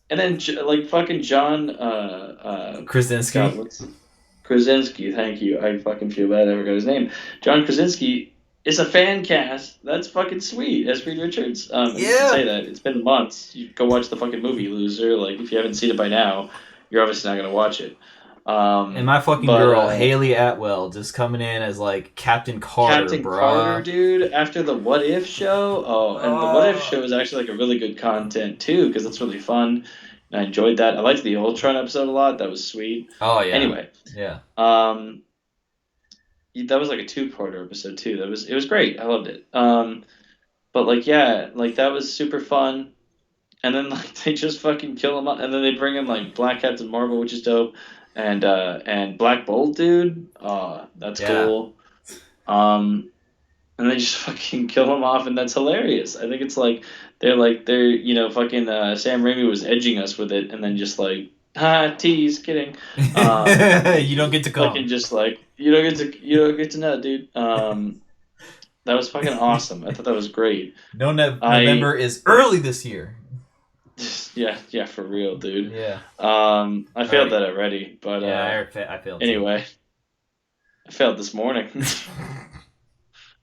and then like fucking John. God, Krasinski. what's Krasinski? Thank you. I fucking feel bad I forgot his name. John Krasinski is a fan cast. That's fucking sweet. As Reed Richards. And you should Yeah. say that. It's been months. You go watch the fucking movie, loser. Like if you haven't seen it by now, you're obviously not gonna watch it. And my fucking But girl, Haley Atwell, just coming in as like Captain Carter, Captain Carter, bruh. dude, after the What If show. Oh, and the What If show is actually like a really good content too, because it's really fun. And I enjoyed that. I liked the Ultron episode a lot. That was sweet. Oh yeah. Anyway, Yeah. um, that was like a two-parter episode too. It was great. I loved it. But like yeah, like that was super fun. And then like they just fucking kill him up, and then they bring in like Black Captain Marvel, which is dope, and Black Bolt, dude. That's Yeah. cool. Um, and they just fucking kill him off, and that's hilarious. I think it's like they're fucking Sam Raimi was edging us with it, and then just like tease, kidding. You don't get to Fucking come. just like you don't get to know, dude. That was fucking awesome. I thought that was great. No, I November is early this year. yeah, for real, dude. Yeah. I failed Alrighty. that already, but Yeah, I failed too. anyway, I failed this morning.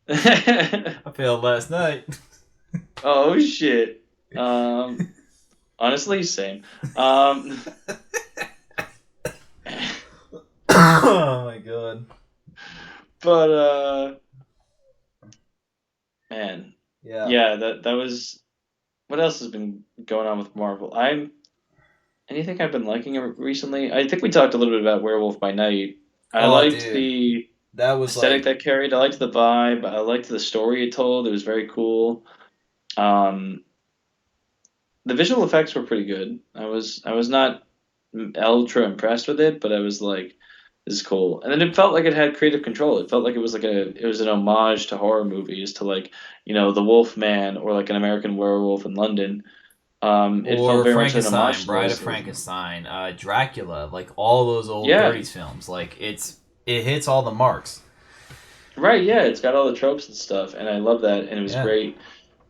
I failed last night. Oh shit. Honestly, same. Um, Oh my god. but man, Yeah. yeah, that was. What else has been going on with Marvel? Anything I've been liking recently. I think we talked a little bit about Werewolf by Night. I Oh, liked dude. the That was aesthetic like, that carried. I liked the vibe. I liked the story it told. It was very cool. Um, the visual effects were pretty good. I was not ultra impressed with it, but I was like, this is cool. And then it felt like it had creative control. It felt like it was an homage to horror movies, to like the Wolf Man or like an American Werewolf in London. It felt or very much an Frankenstein, homage to Bride of those. Frankenstein, Dracula, like all those old Yeah, 30s films. Like it hits all the marks. right. Yeah, it's got all the tropes and stuff, and I love that. And it was Yeah. great,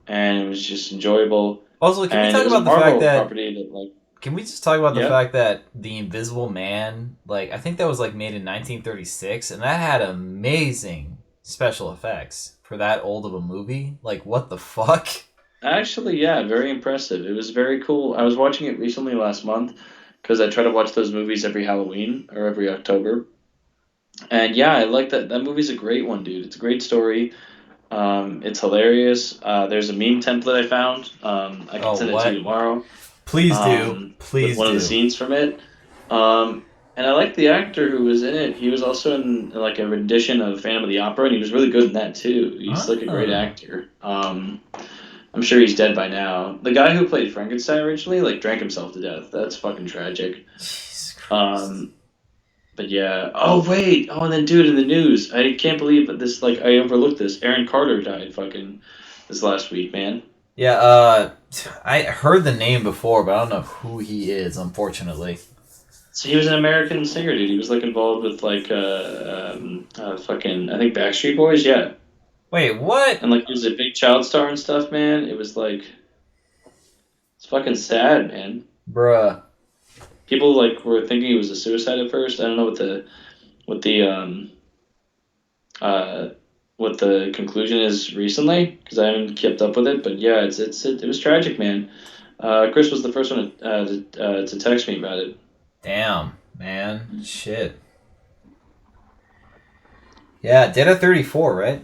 and it was just enjoyable. Also, can we And it talk was a about the fact Marvel that property that like, can we just talk about the yeah. fact that The Invisible Man, like I think that was like made in 1936 and that had amazing special effects for that old of a movie? Like what the fuck? Actually, yeah, very impressive. It was very cool. I was watching it recently last month because I try to watch those movies every Halloween or every October. And yeah, I like that. That movie's a great one, dude. It's a great story. It's hilarious. There's a meme template I found. I can Oh, send it to you what? tomorrow. Please do. With Please one of the do. scenes from it. And I like the actor who was in it. He was also in like a rendition of Phantom of the Opera, and he was really good in that too. He's like a great Ah. actor. I'm sure he's dead by now. The guy who played Frankenstein originally, like, drank himself to death. That's fucking tragic. Jesus Christ. Um, but yeah. Oh wait. Oh, and then dude, in the news, I can't believe that this. Like, I overlooked this. Aaron Carter died fucking this last week, man. Yeah, I heard the name before, but I don't know who he is, unfortunately. So he was an American singer, dude. He was like involved with like fucking I think Backstreet Boys, yeah. Wait, what? And like he was a big child star and stuff, man. It was like it's fucking sad, man. Bruh. People like were thinking it was a suicide at first. I don't know what the uh what the conclusion is recently because I haven't kept up with it. But yeah, it was tragic, man. Chris was the first one to text me about it. Damn, man. Shit. Yeah, dead at 34, right?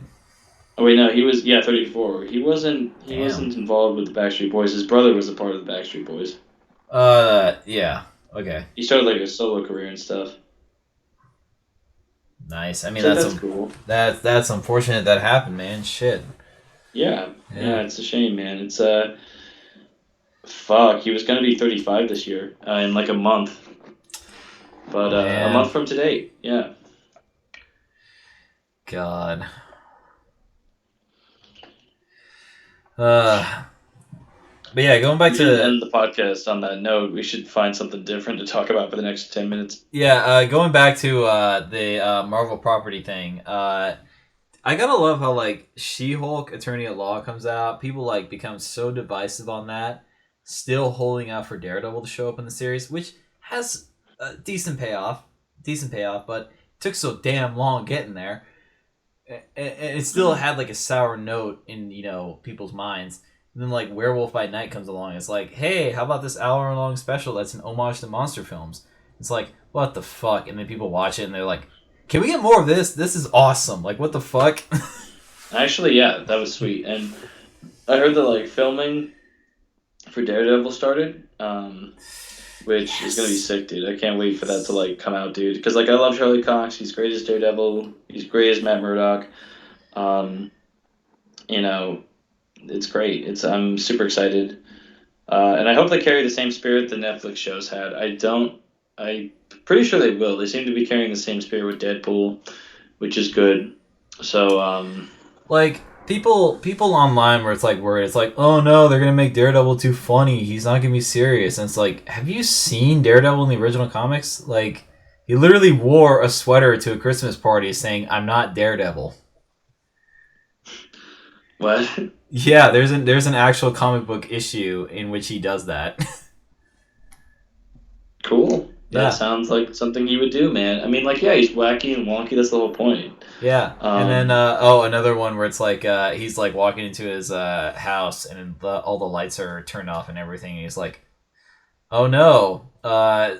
Oh wait, no, he was 34. He Damn. wasn't involved with the Backstreet Boys. His brother was a part of the Backstreet Boys. Yeah. Okay. He started like a solo career and stuff. Nice. I mean, So that's cool. that's unfortunate that happened, man. Shit. Yeah, Yeah. it's a shame, man. It's fuck. He was gonna be 35 this year in like a month, but a Man. month from today. Yeah. God. Uh. But yeah, going back We didn't to end the podcast on that note. We should find something different to talk about for the next 10 minutes. going back to the Marvel property thing. I gotta love how like She-Hulk Attorney at Law comes out. People like become so divisive on that. Still holding out for Daredevil to show up in the series, which has a decent payoff, but it took so damn long getting there, and it still had like a sour note in people's minds. And then like Werewolf by Night comes along. It's like, hey, how about this hour-long special that's an homage to monster films? It's like, what the fuck? And then people watch it and they're like, can we get more of this? This is awesome. Like, what the fuck? Actually, yeah, that was sweet. And I heard that like filming for Daredevil started, which is gonna be sick, dude. I can't wait for that to like come out, dude. Because like I love Charlie Cox. He's great as Daredevil. He's great as Matt Murdock. Um, you know, it's great. I'm super excited, and I hope they carry the same spirit the Netflix shows had. I'm pretty sure they will. They seem to be carrying the same spirit with Deadpool, which is good. So, Like, people online where it's like worried. It's like, oh no, they're gonna make Daredevil too funny. He's not gonna be serious. And it's like, have you seen Daredevil in the original comics? Like, he literally wore a sweater to a Christmas party saying, "I'm not Daredevil." what? Yeah, there's an actual comic book issue in which he does that. Cool. That Yeah. sounds like something he would do, man. I mean, like, yeah, he's wacky and wonky. That's the whole point. Yeah, and then Um, another one where it's like he's like walking into his house and all the lights are turned off and everything. And he's like, "Oh no,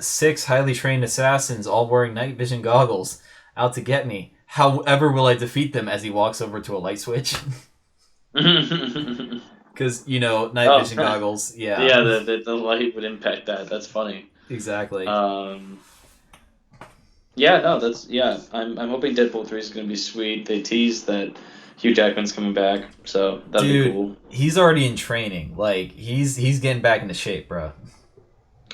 6 highly trained assassins, all wearing night vision goggles, out to get me. However, will I defeat them?" As he walks over to a light switch, oh, because night vision goggles. Yeah, yeah, the light would impact that. That's funny. exactly. Um, yeah, no, that's yeah. I'm hoping Deadpool 3 is gonna be sweet. They teased that Hugh Jackman's coming back, so that'd be Dude, cool. he's already in training. Like he's getting back into shape, bro.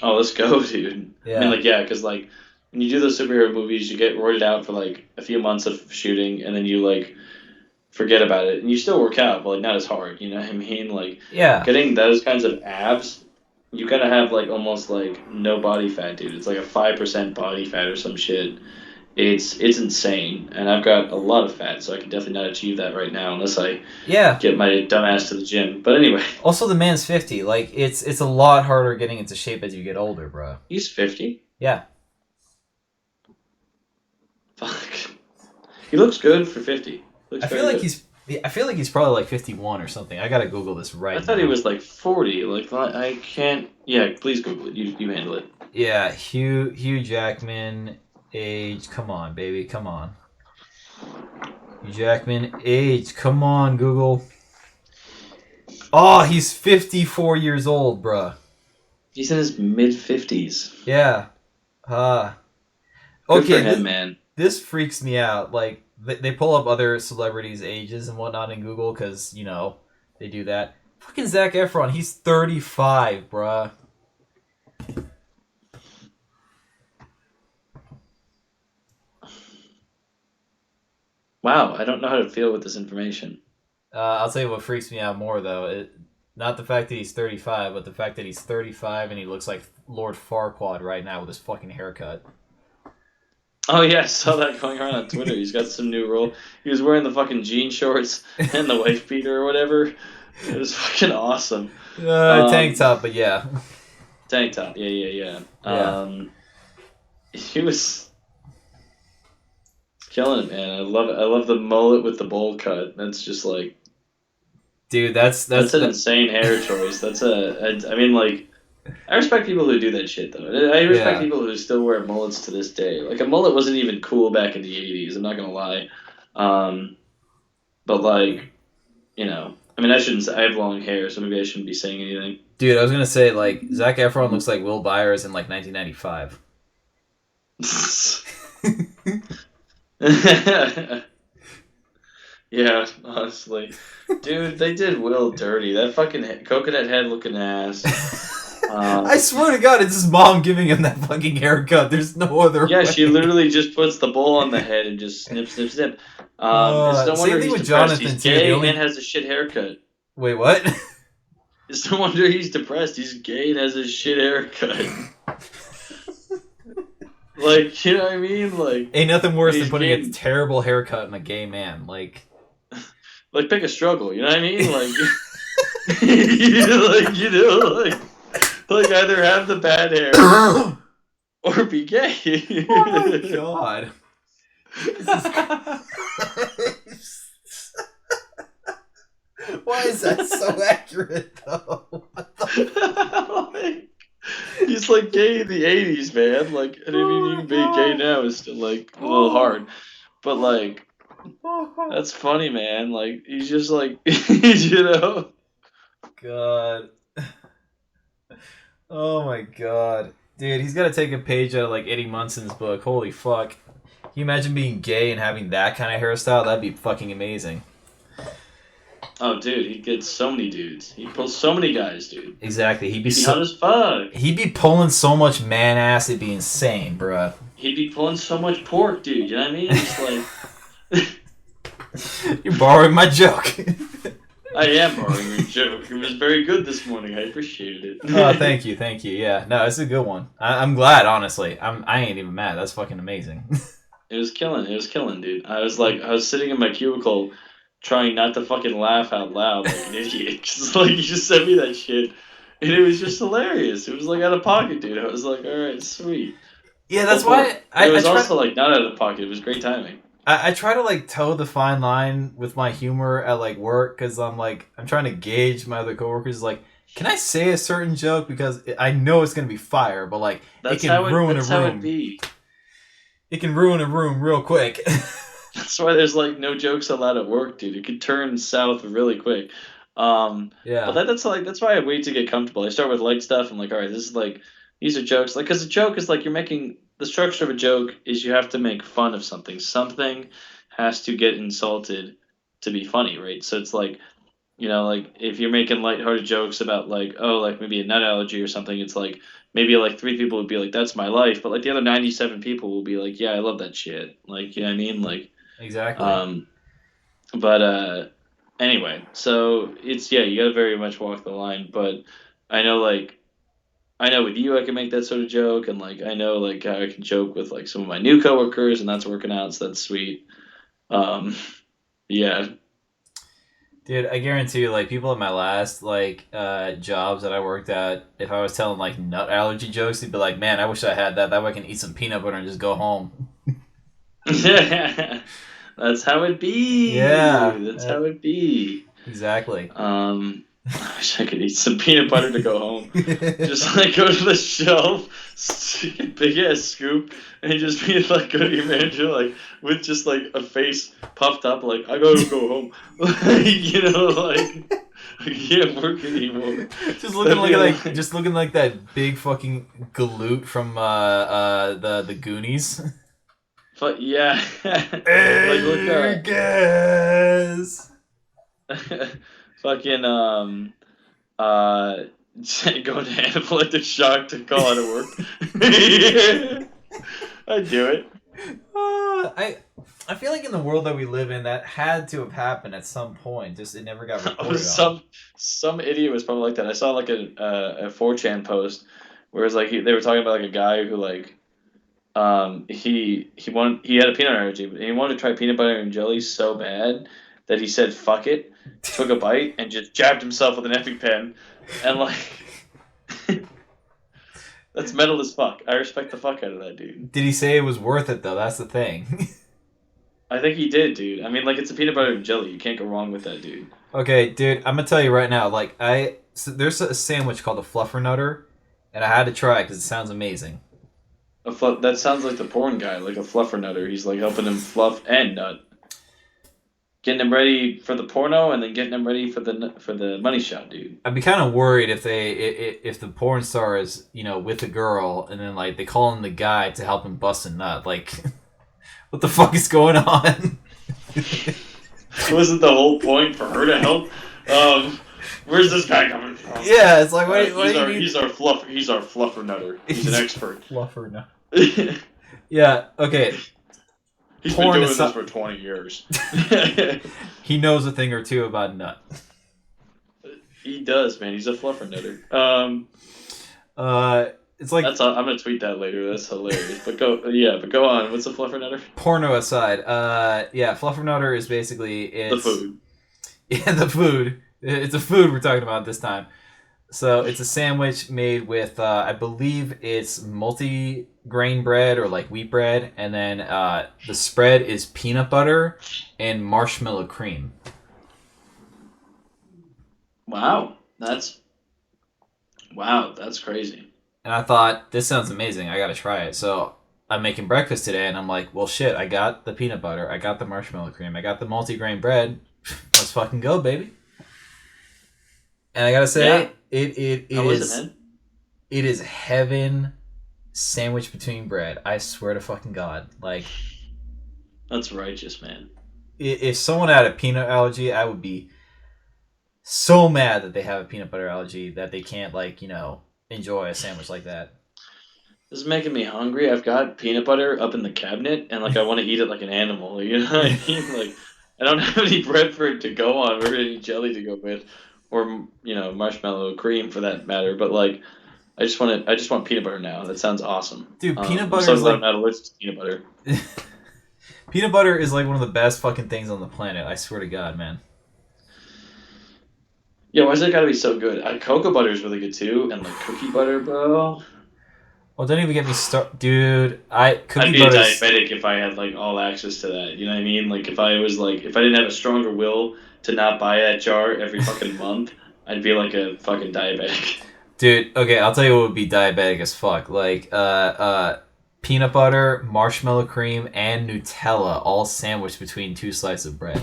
Oh, let's go, dude. I mean, Yeah, like, yeah, because like when you do those superhero movies, you get roided out for like a few months of shooting, and then you like forget about it, and you still work out, but like not as hard. You know what I mean? Like yeah. getting those kinds of abs, you gotta have like almost like no body fat, dude. It's like a 5% body fat or some shit. It's insane, and I've got a lot of fat, so I can definitely not achieve that right now unless I Yeah. get my dumb ass to the gym. But anyway, Also, the man's 50. Like, it's a lot harder getting into shape as you get older, bro. he's 50. Yeah. Fuck, he looks good for 50. Looks I very feel like good. he's probably like 51 or something. I gotta Google this right I thought now. he was like 40. Like I can't. Yeah, please Google it. You handle it. Yeah, Hugh Jackman, age. Come on, baby. Come on. Hugh Jackman, age. Come on, Google. Oh, he's 54 years old, bruh. He's in his mid 50s. Yeah. Good for Okay, him, man. this freaks me out. Like, they pull up other celebrities' ages and whatnot in Google because, they do that. Fucking Zac Efron, he's 35, bruh. Wow, I don't know how to feel with this information. I'll tell you what freaks me out more, though. Not the fact that he's 35, but the fact that he's 35 and he looks like Lord Farquaad right now with his fucking haircut. Oh yeah, I saw that going around on Twitter. He's got some new role. He was wearing the fucking jean shorts and the wife beater or whatever. It was fucking awesome. Tank top, but yeah. Tank top. Yeah. Yeah. He was killing it, man. I love the mullet with the bowl cut. That's just like Dude, that's an insane hair choice. I mean, like I respect people who do that shit though. I respect Yeah. people who still wear mullets to this day. Like a mullet wasn't even cool back in the '80s. I'm not gonna lie. Um, but like, I mean, I shouldn't. I have long hair, so maybe I shouldn't be saying anything. Dude, I was gonna say like Zac Efron looks like Will Byers in like 1995. Yeah, honestly, dude, they did Will dirty. That fucking coconut head looking ass. I swear to God, it's his mom giving him that fucking haircut. There's no other Yeah, she way. literally just puts the bowl on the head and just snip, snip, snip. It's no Same wonder thing he's with depressed. Jonathan He's too. The gay only and has a shit haircut. wait, what? It's no wonder he's depressed. He's gay and has a shit haircut. Like, you know what I mean? Like, Ain't nothing worse than he's putting a gay. terrible haircut on a gay man. Like, Like, pick a struggle. You know what I mean? Like, like either have the bad hair oh or be gay. my God. Why is that so accurate though? Like, he's like gay in the '80s, man. Like, I mean, Oh my even being gay God. now is still like a little hard, but like, Oh that's funny, man. Like, he's just like, you know. God. Oh my God. Dude, he's got to take a page out of like Eddie Munson's book. Holy fuck. Can you imagine being gay and having that kind of hairstyle? That'd be fucking amazing. Oh, dude, he gets so many dudes. He pulls so many guys, dude. Exactly. He'd be hot as fuck. He'd be pulling so much man ass, it'd be insane, bruh. He'd be pulling so much pork, dude. You know what I mean? It's like. You're borrowing my joke. I am borrowing your joke. It was very good this morning. I appreciated it. Oh, thank you. Yeah, no, it's a good one. I'm glad, honestly. I ain't even mad. That's fucking amazing. It was killing. It was killing, dude. I was sitting in my cubicle, trying not to fucking laugh out loud like an idiot. Cause like you just sent me that shit, and it was just hilarious. It was like out of pocket, dude. I was like, all right, sweet. Yeah, that's Go for why it. It was also like not out of pocket. It was great timing. I try to like toe the fine line with my humor at like work because I'm trying to gauge my other coworkers. Like, can I say a certain joke because I know it's gonna be fire, but like That's it can ruin that's a how room. it be. It can ruin a room real quick. That's why there's like no jokes allowed at work, dude. It could turn south really quick. But Yeah, that's why I wait to get comfortable. I start with light stuff. I'm like, all right, this is like these are jokes. Like, because a joke is like you're making the structure of a joke is you have to make fun of something. Something has to get insulted to be funny, right? So it's like like if you're making lighthearted jokes about like like maybe a nut allergy or something, it's like maybe like three people would be like that's my life, but like the other 97 people will be like yeah I love that shit. Like you know what I mean like. exactly. Um, but anyway, so it's you got to very much walk the line. But I know I know with you I can make that sort of joke, and like I know like how I can joke with like some of my new coworkers, and that's working out, so that's sweet. Um, yeah, Dude, I guarantee you, like people at my last jobs that I worked at, if I was telling like nut allergy jokes, they'd be like, "Man, I wish I had that. That way I can eat some peanut butter and just go home." that's how it Yeah, be. That's how it be. exactly. I wish I could eat some peanut butter to go home. Just like go to the shelf, stick a big ass scoop, and just be like go to your manager like with just like a face puffed up like I gotta go home. Like I can't work anymore. Just looking like that big fucking galoot from the Goonies. But yeah, like Hey, look guys. fucking uh going to anaphylactic shock to call out of work. I'd do it. I feel like in the world that we live in, that had to have happened at some point. Just it never got reported on. Some idiot was probably like that. I saw like a 4chan post where it's like they were talking about like a guy who like he had a peanut allergy, but he wanted to try peanut butter and jelly so bad that he said fuck it, took a bite, and just jabbed himself with an EpiPen, and like that's metal as fuck. I respect the fuck out of that dude. Did he say it was worth it though? That's the thing. I think he did, dude. I mean, like it's a peanut butter and jelly. You can't go wrong with that, dude. Okay, dude, I'm gonna tell you right now. There's a sandwich called a Fluffernutter, and I had to try it because it sounds amazing. That sounds like the porn guy, like a fluffer nutter. He's like helping him fluff and nut, getting him ready for the porno, and then getting him ready for the money shot, dude. I'd be kind of worried if the porn star is with a girl and then like they call in the guy to help him bust a nut. Like, what the fuck is going on? Wasn't the whole point for her to help? Where's this guy coming from? Yeah, it's like he's our fluffer nutter. He's an expert. Fluffer nutter. Yeah. Okay. He's been doing this for 20 years. He knows a thing or two about nut. He does, man. He's a fluffer nutter. It's like I'm gonna tweet that later. That's hilarious. But go on. What's a fluffer nutter? Porno aside, fluffer nutter is basically the food. Yeah, the food. It's a food we're talking about this time. So it's a sandwich made with, I believe it's multi-grain bread or like wheat bread, and then the spread is peanut butter and marshmallow cream. Wow, that's crazy. And I thought, this sounds amazing. I gotta try it. So I'm making breakfast today, and I'm like, well, shit, I got the peanut butter, I got the marshmallow cream, I got the multi-grain bread. Let's fucking go, baby. And I gotta say, it is heaven sandwich between bread. I swear to fucking God. Like, that's righteous, man. If someone had a peanut allergy, I would be so mad that they have a peanut butter allergy that they can't, like, enjoy a sandwich like that. This is making me hungry. I've got peanut butter up in the cabinet, and like I want to eat it like an animal. You know what I mean? Like, I don't have any bread for it to go on, or any jelly to go with, or marshmallow cream for that matter. But like, I just want peanut butter now. That sounds awesome, dude. Peanut butter is like I'm not allergic to peanut butter. Peanut butter is like one of the best fucking things on the planet. I swear to God, man. Yeah, why's that gotta be so good? Cocoa butter is really good too, and like cookie butter, bro. Well, don't even get me started, dude. I'd be a diabetic if I had like all access to that. You know what I mean? Like if I didn't have a stronger will to not buy that jar every fucking month, I'd be like a fucking diabetic. Dude, okay, I'll tell you what would be diabetic as fuck. Like, peanut butter, marshmallow cream, and Nutella all sandwiched between two slices of bread.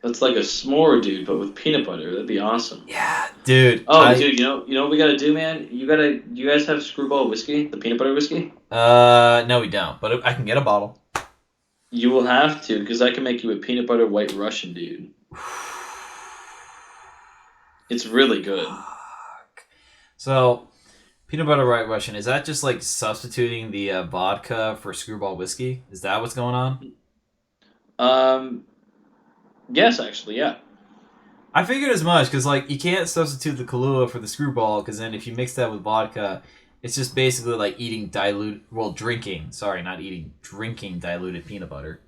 That's like a s'more, dude, but with peanut butter. That'd be awesome. Yeah, dude. Dude, you know what we gotta do, man? You guys have Screwball whiskey, the peanut butter whiskey? No, we don't. But I can get a bottle. You will have to, because I can make you a peanut butter white Russian, dude. It's really good. So, peanut butter white Russian, is that just like substituting the vodka for Screwball whiskey? Is that what's going on? Yes, actually, yeah. I figured as much, because like you can't substitute the Kahlua for the Screwball, because then if you mix that with vodka, it's just basically like drinking diluted peanut butter.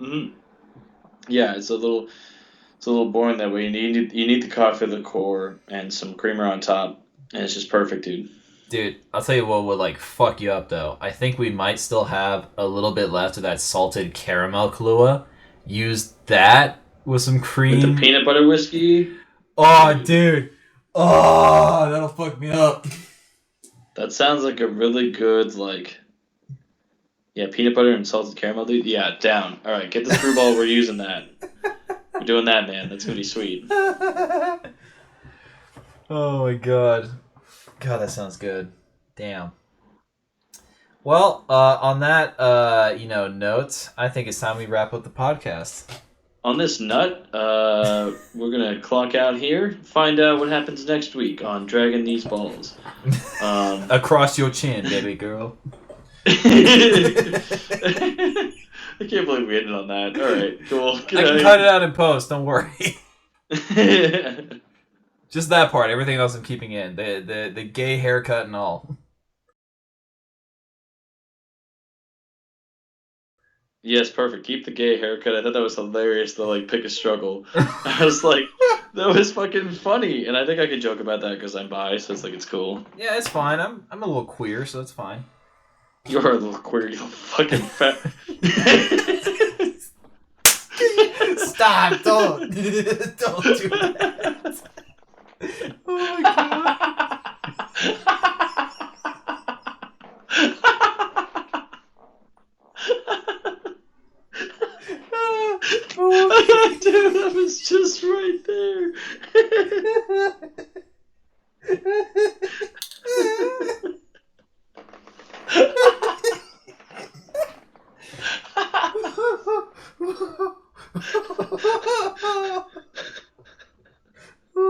Mm-hmm. Yeah, it's a little boring that way. You need the coffee liqueur and some creamer on top, and it's just perfect, dude. Dude, I'll tell you what would like fuck you up though. I think we might still have a little bit left of that salted caramel Kahlua. Use that with some cream. With the peanut butter whiskey? Oh, dude. Oh, that'll fuck me up. That sounds like a really good, peanut butter and salted caramel, dude. Yeah, down. All right, get the Screwball. We're using that. We're doing that, man. That's going to be sweet. Oh, my God. God, that sounds good. Damn. Well, on that, note, I think it's time we wrap up the podcast. On this nut, we're going to clock out here, find out what happens next week on Dragging These Balls. Across your chin, baby girl. I can't believe we ended on that. All right, cool. I can cut it out in post, don't worry. Just that part. Everything else I'm keeping in. The gay haircut and all. Yes, perfect. Keep the gay haircut. I thought that was hilarious to pick a struggle. I was like, that was fucking funny, and I think I could joke about that because I'm bi, so it's cool. Yeah, it's fine. I'm a little queer, so it's fine. You're a little queer, you fucking fat. Stop! Don't do that. Oh my God. Dude, that was just right there.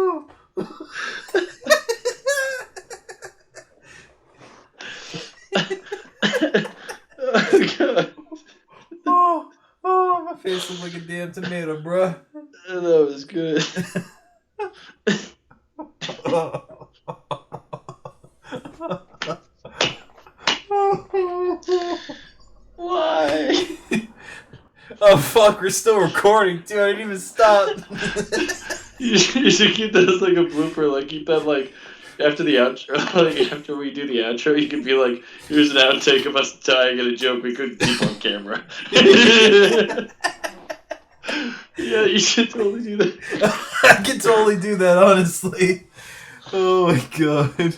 Oh, God. Oh, my face looks like a damn tomato, bro. That was good. Why? Oh fuck, we're still recording too. I didn't even stop. You should keep that as like a blooper. Like keep that like after the outro. Like after we do the outro, you could be like, "Here's an outtake of us dying at a joke we couldn't keep on camera." Yeah, you should totally do that. I can totally do that, honestly. Oh my god.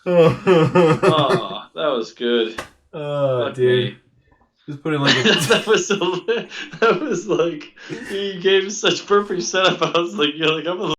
Oh, that was good. Oh, Fuck dude. me. Just putting like a... That was like you gave such perfect setup. I was like, you're like, I'm a